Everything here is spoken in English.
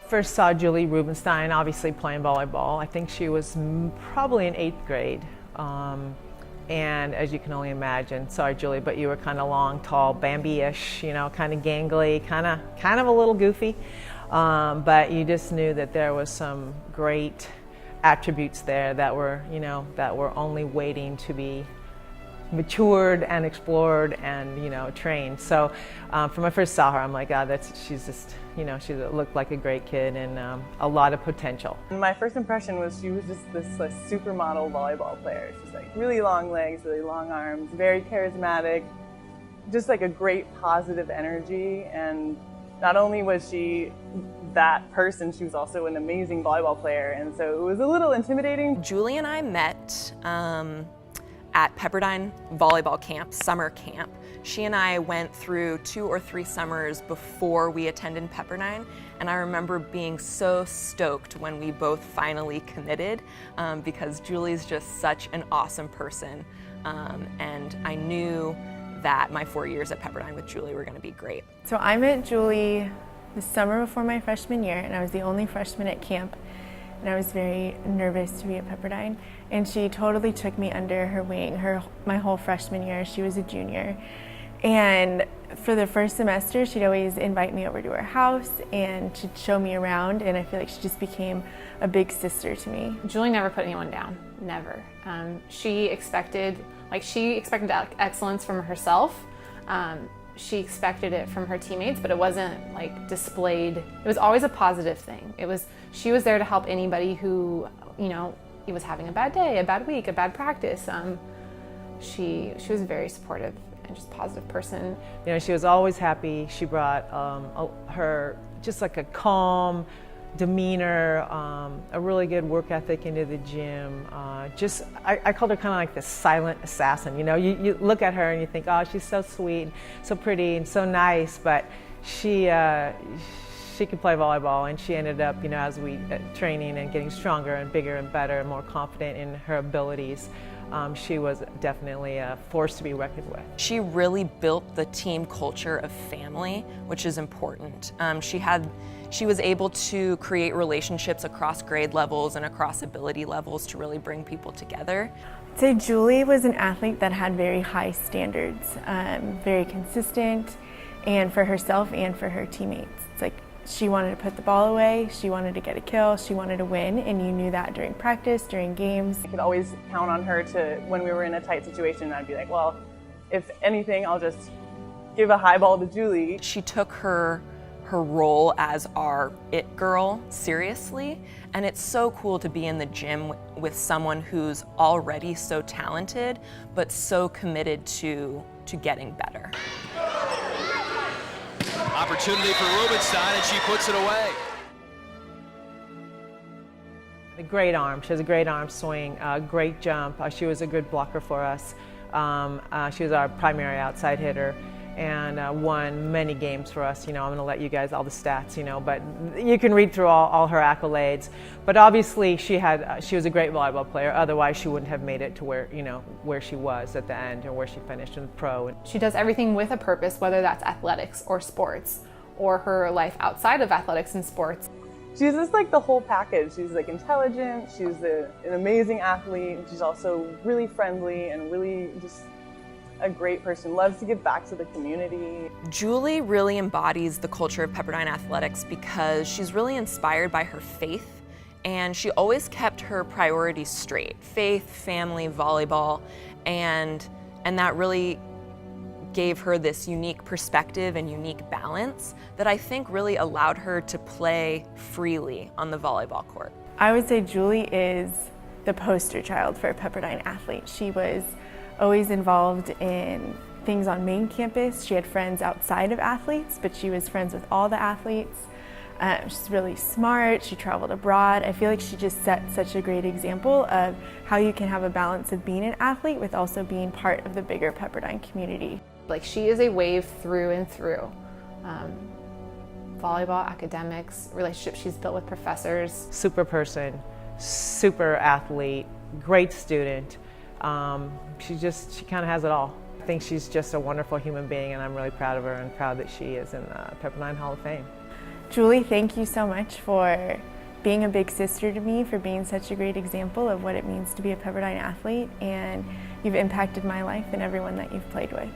First saw Julie Rubenstein, obviously playing volleyball. I think she was probably in 8th grade. And as you can only imagine, sorry Julie, but you were kind of long, tall, Bambi-ish, you know, kind of gangly, kind of a little goofy. But you just knew that there was some great attributes there that were, you know, that were only waiting to be matured and explored and, you know, trained. So from when I first saw her, I'm like, God, she's just, you know, she looked like a great kid and a lot of potential. My first impression was she was just this like, supermodel volleyball player. She's like really long legs, really long arms, very charismatic, just like a great positive energy. And not only was she that person, she was also an amazing volleyball player. And so it was a little intimidating. Julie and I met at Pepperdine volleyball camp, summer camp. She and I went through 2 or 3 summers before we attended Pepperdine, and I remember being so stoked when we both finally committed because Julie's just such an awesome person, and I knew that my 4 years at Pepperdine with Julie were going to be great. So I met Julie the summer before my freshman year, and I was the only freshman at camp. And I was very nervous to be at Pepperdine, and she totally took me under her wing my whole freshman year. She was a junior, and for the first semester she'd always invite me over to her house and she'd show me around, and I feel like she just became a big sister to me. Julie never put anyone down, never. She expected excellence from herself. She expected it from her teammates, but it wasn't like displayed. It was always a positive thing. She was there to help anybody who, you know, he was having a bad day, a bad week, a bad practice. She was a very supportive and just positive person. You know, she was always happy. She brought her just like a calm demeanor, a really good work ethic into the gym. I called her kind of like the silent assassin. You know, you look at her and you think, oh, she's so sweet, so pretty, and so nice, but she could play volleyball, and she ended up, you know, as we training and getting stronger and bigger and better and more confident in her abilities. She was definitely a force to be reckoned with. She really built the team culture of family, which is important. She was able to create relationships across grade levels and across ability levels to really bring people together. I'd say Julie was an athlete that had very high standards, very consistent, and for herself and for her teammates. It's like she wanted to put the ball away, she wanted to get a kill, she wanted to win, and you knew that during practice, during games. I could always count on her to, when we were in a tight situation, I'd be like, well, if anything, I'll just give a high ball to Julie. She took her role as our it girl seriously, and it's so cool to be in the gym with someone who's already so talented but so committed to getting better. Opportunity for Rubenstein, and she puts it away. A great arm. She has a great arm swing, great jump. She was a good blocker for us. She was our primary outside hitter and won many games for us. You know, I'm going to let you guys all the stats, you know, but you can read through all her accolades. But obviously she was a great volleyball player. Otherwise she wouldn't have made it to where, you know, where she was at the end or where she finished in the pro. She does everything with a purpose, whether that's athletics or sports or her life outside of athletics and sports. She's just like the whole package. She's like intelligent, she's an amazing athlete, she's also really friendly and really just a great person, loves to give back to the community. Julie really embodies the culture of Pepperdine athletics because she's really inspired by her faith, and she always kept her priorities straight: faith, family, volleyball, and that really gave her this unique perspective and unique balance that I think really allowed her to play freely on the volleyball court. I would say Julie is the poster child for a Pepperdine athlete. She was always involved in things on main campus. She had friends outside of athletes, but she was friends with all the athletes. She's really smart, she traveled abroad. I feel like she just set such a great example of how you can have a balance of being an athlete with also being part of the bigger Pepperdine community. Like, she is a wave through and through. Volleyball, academics, relationships she's built with professors. Super person, super athlete, great student. She kind of has it all. I think she's just a wonderful human being, and I'm really proud of her and proud that she is in the Pepperdine Hall of Fame. Julie, thank you so much for being a big sister to me, for being such a great example of what it means to be a Pepperdine athlete, and you've impacted my life and everyone that you've played with.